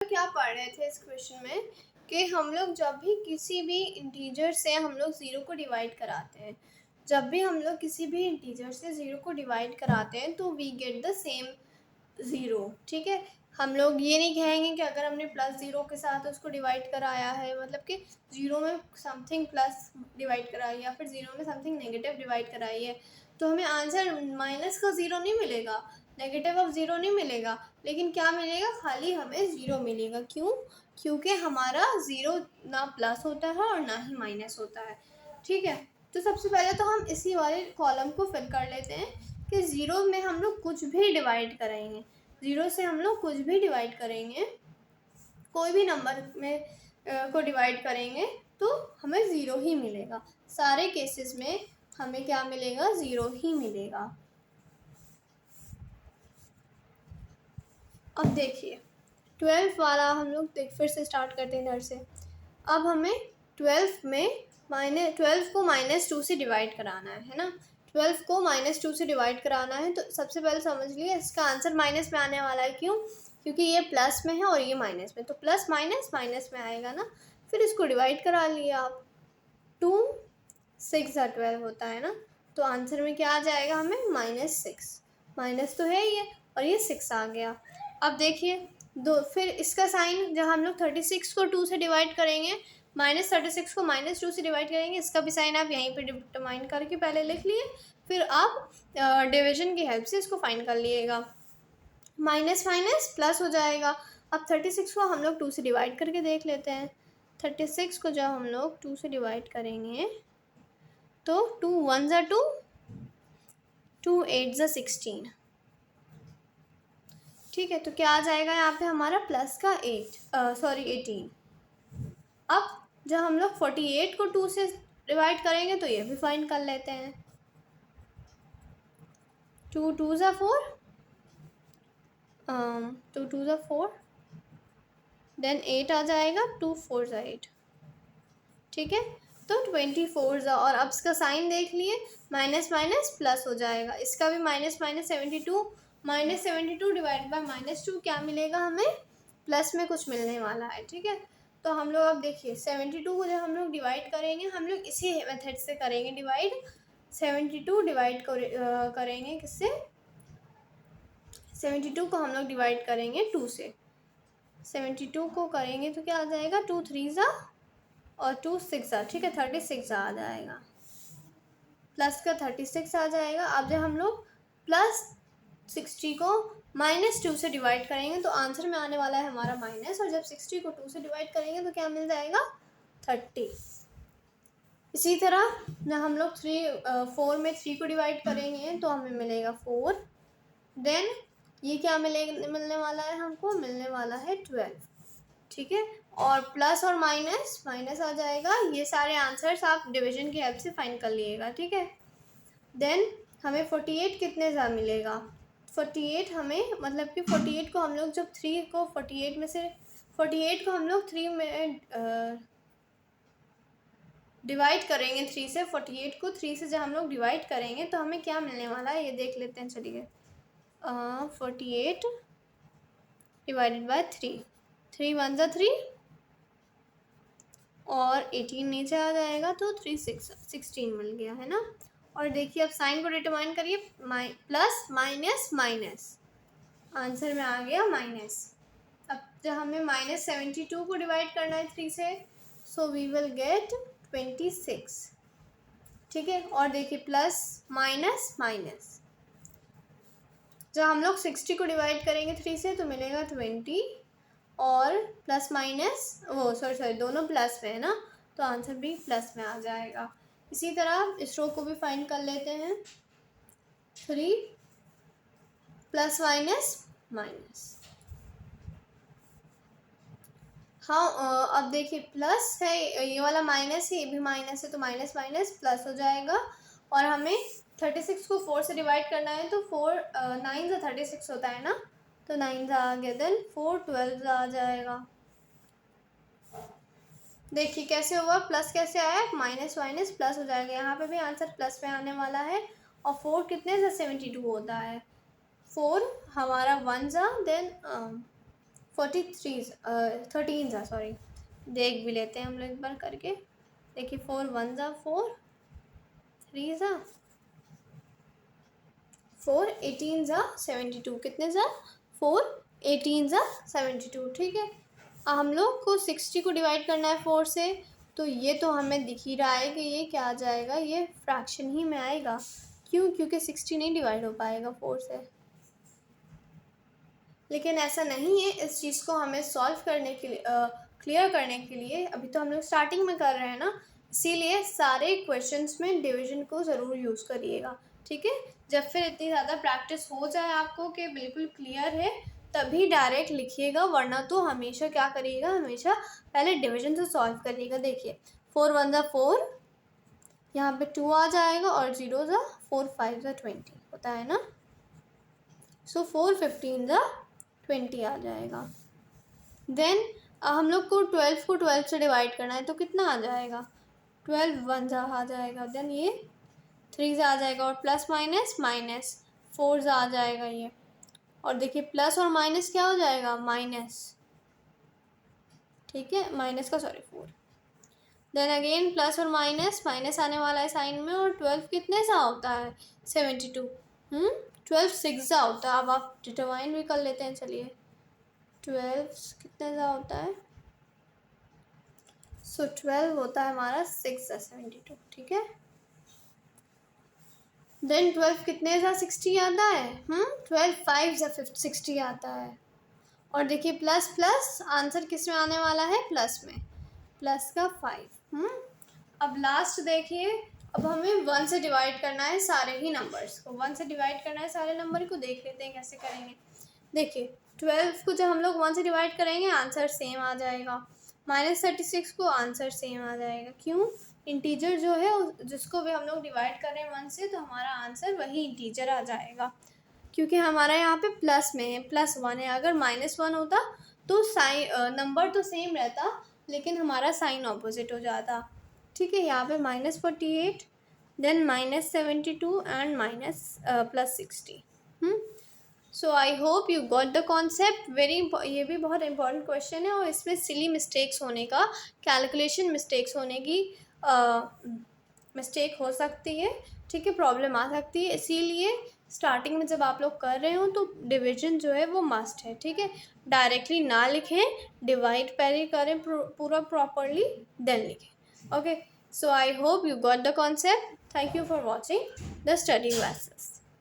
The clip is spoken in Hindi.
क्या पढ़ रहे थे इस क्वेश्चन में कि हम लोग जब भी किसी भी इंटीजर से हम लोग ज़ीरो को डिवाइड कराते हैं, जब भी हम लोग किसी भी इंटीजर से ज़ीरो को डिवाइड कराते हैं तो we get the same zero. ठीक है, हम लोग ये नहीं कहेंगे कि अगर हमने प्लस ज़ीरो के साथ उसको डिवाइड कराया है, मतलब कि ज़ीरो में समथिंग प्लस डिवाइड कराई या फिर ज़ीरो में समथिंग नेगेटिव डिवाइड कराई है तो हमें आंसर माइनस का ज़ीरो नहीं मिलेगा, नेगेटिव ऑफ ज़ीरो नहीं मिलेगा, लेकिन क्या मिलेगा, खाली हमें ज़ीरो मिलेगा। क्यों? क्योंकि हमारा ज़ीरो ना प्लस होता है और ना ही माइनस होता है। ठीक है, तो सबसे पहले तो हम इसी वाले कॉलम को फिल कर लेते हैं कि ज़ीरो में हम लोग कुछ भी डिवाइड करेंगे, ज़ीरो से हम लोग कुछ भी डिवाइड करेंगे, कोई भी नंबर में को डिवाइड करेंगे तो हमें ज़ीरो ही मिलेगा। सारे केसेस में हमें क्या मिलेगा, ज़ीरो ही मिलेगा। अब देखिए 12 वाला हम लोग फिर से स्टार्ट करते हैं इधर से। अब हमें 12 को -2 से डिवाइड कराना है ना। 12 को -2 से डिवाइड कराना है तो सबसे पहले समझ लिए इसका आंसर माइनस में आने वाला है। क्यों? क्योंकि ये प्लस में है और ये माइनस में, तो प्लस माइनस माइनस में आएगा ना। फिर इसको डिवाइड करा लिए आप, 2 6 12 होता है ना, तो आंसर में क्या आ जाएगा हमें, -6। माइनस तो है ये और ये 6 आ गया। अब देखिए दो, फिर इसका साइन जब हम लोग 36 को 2 से डिवाइड करेंगे, -36 को -2 से डिवाइड करेंगे, इसका भी साइन आप यहीं पे डिटरमाइन करके पहले लिख लिए, फिर आप डिवीजन की हेल्प से इसको फाइंड कर लिएगा। माइनस माइनस प्लस हो जाएगा। अब 36 को हम लोग 2 से डिवाइड करके देख लेते हैं। 36 को जब हम लोग 2 से डिवाइड करेंगे तो 2 1 ज़ा 2, 2 8 ज़ा 16। ठीक है, तो क्या आ जाएगा यहाँ पे हमारा प्लस का 18। अब जब हम लोग 48 को 2 से डिवाइड करेंगे तो ये भी फाइंड कर लेते हैं। 2 2 ज़ा 4, 2 2 ज़ा 4, देन 8 आ जाएगा, 2 4 ज़ा 8। ठीक है, तो 24 ज़ा, और अब इसका साइन देख लिए, माइनस माइनस प्लस हो जाएगा, इसका भी माइनस माइनस 72, -72 डिवाइड बाय -2 क्या मिलेगा हमें, प्लस में कुछ मिलने वाला है। ठीक है, तो हम लोग अब देखिए 72 को जब हम लोग डिवाइड करेंगे, हम लोग इसी मेथड से करेंगे डिवाइड। 72 डिवाइड करेंगे किससे, 72 को हम लोग डिवाइड करेंगे 2 से। 72 को करेंगे तो क्या आ जाएगा, 2 3 ज़ा और 2 6 ज़ा। ठीक है, 36 आ जाएगा, प्लस का 36 आ जाएगा। अब जब हम लोग प्लस 60 को -2 से डिवाइड करेंगे तो आंसर में आने वाला है हमारा माइनस, और जब 60 को 2 से डिवाइड करेंगे तो क्या मिल जाएगा, 30। इसी तरह जब हम लोग 4 में 3 को डिवाइड करेंगे तो हमें मिलेगा 4, देन ये क्या मिलने वाला है, हमको मिलने वाला है 12। ठीक है, और प्लस और माइनस माइनस आ जाएगा। ये सारे आंसर्स आप डिवीजन की हेल्प से फाइंड कर लिएगा। ठीक है, देन हमें 48 कितने ज़्यादा मिलेगा, 48 हमें, मतलब कि 48 को हम लोग जब 3 को 48 में से 48 को हम लोग 3 में डिवाइड करेंगे, 3 से 48 को 3 से जब हम लोग डिवाइड करेंगे तो हमें क्या मिलने वाला है ये देख लेते हैं। चलिए 48 डिवाइडेड बाय 3, 3 1 ज़ा 3 और 18 नीचे आ जाएगा तो 3 6 16 मिल गया है ना। और देखिए अब साइन को डिटरमाइन करिए, प्लस माइनस माइनस, आंसर में आ गया माइनस। अब जब हमें -72 को डिवाइड करना है 3 से, सो वी विल गेट 26। ठीक है, और देखिए प्लस माइनस माइनस, जब हम लोग 60 को डिवाइड करेंगे 3 से तो मिलेगा 20, और प्लस माइनस वो सॉरी दोनों प्लस में है ना, तो आंसर भी प्लस में आ जाएगा। इसी तरह इस रो को भी फाइंड कर लेते हैं, 3 प्लस माइनस माइनस। हाँ, अब देखिए प्लस है, ये वाला माइनस है, ये भी माइनस है, तो माइनस माइनस प्लस हो जाएगा। और हमें 36 को 4 से डिवाइड करना है तो 4 9 ज़ा 36 होता है ना, तो 9 ज़ा आ गया, देन 4 12 ज़ा आ जाएगा। देखिए कैसे हुआ, प्लस कैसे आया, माइनस माइनस प्लस हो जाएगा, यहाँ पे भी आंसर प्लस में आने वाला है। और 4 कितने से 72 होता है, 4 हमारा 1 ज़ा, देन 13 सॉरी, देख भी लेते हैं हम लोग एक बार करके। देखिए 4 1 ज़ा 4, 3 ज़ा 4, 18 ज़ा 72, कितने ज़ा 4, 18 ज़ा 72, ठीक है। हम लोग को 60 को डिवाइड करना है 4 से, तो ये तो हमें दिख ही रहा है कि ये क्या आ जाएगा, ये फ्रैक्शन ही में आएगा। क्यों? क्योंकि 60 नहीं डिवाइड हो पाएगा 4 से। लेकिन ऐसा नहीं है, इस चीज़ को हमें सॉल्व करने के लिए, क्लियर करने के लिए, अभी तो हम लोग स्टार्टिंग में कर रहे हैं ना, इसीलिए सारे क्वेश्चंस में डिवीजन को ज़रूर यूज़ करिएगा, ठीक है। जब फिर इतनी ज़्यादा प्रैक्टिस हो जाए आपको कि बिल्कुल क्लियर है, तभी डायरेक्ट लिखिएगा, वरना तो हमेशा क्या करिएगा, हमेशा पहले डिवीजन से सॉल्व करिएगा। देखिए 4 1 ज़ा 4, यहाँ पे 2 आ जाएगा, और 0 ज़ा 4 5 ज़ा 20 होता है ना, सो 4 15 ज़ा 20 आ जाएगा। देन हम लोग को 12 को 12 से डिवाइड करना है, तो कितना आ जाएगा, 12 1 ज़ा आ जाएगा, देन ये 3 ज़ा आ जाएगा, और प्लस माइनस माइनस 4 ज़ा आ जाएगा ये, और देखिए प्लस और माइनस क्या हो जाएगा, माइनस, ठीक है, माइनस का सॉरी 4। देन अगेन प्लस और माइनस, माइनस आने वाला है साइन में, और 12 कितने सा होता है, 72, 12 6 सा होता है। अब आप डिटरमाइन भी कर लेते हैं, चलिए 12 कितने सा होता है, सो 12 होता है हमारा 6 सा 72, ठीक है। देन 12 कितने सा 60 आता है, 12 5 सा 60 आता है, और देखिए प्लस प्लस आंसर किस में आने वाला है, प्लस में, प्लस का 5। अब लास्ट देखिए, अब हमें 1 से डिवाइड करना है सारे ही नंबर्स को, 1 से डिवाइड करना है सारे नंबर को, देख लेते हैं कैसे करेंगे। देखिए 12 को जब हम लोग 1 से डिवाइड करेंगे, आंसर सेम आ जाएगा। -36 को आंसर सेम आ जाएगा। क्यों? इंटीजर जो है जिसको भी हम लोग डिवाइड कर रहे हैं 1 से, तो हमारा आंसर वही इंटीजर आ जाएगा, क्योंकि हमारा यहाँ पे प्लस में है, +1 है। अगर -1 होता तो साइन नंबर तो सेम रहता, लेकिन हमारा साइन ऑपोजिट हो जाता, ठीक है। यहाँ पे -48, then -72 and +60। So I hope you got the concept. ये भी बहुत इंपॉर्टेंट क्वेश्चन है, और इसमें सिली मिस्टेक्स होने का, कैलकुलेशन मिस्टेक्स होने की मिस्टेक हो सकती है, ठीक है, प्रॉब्लम आ सकती है। इसीलिए स्टार्टिंग में जब आप लोग कर रहे हो तो डिवीजन जो है वो मस्ट है, ठीक है। डायरेक्टली ना लिखें, डिवाइड पहले करें पूरा प्रॉपरली, देन लिखें। Okay, so I hope you got the concept. Thank you for watching the study classes.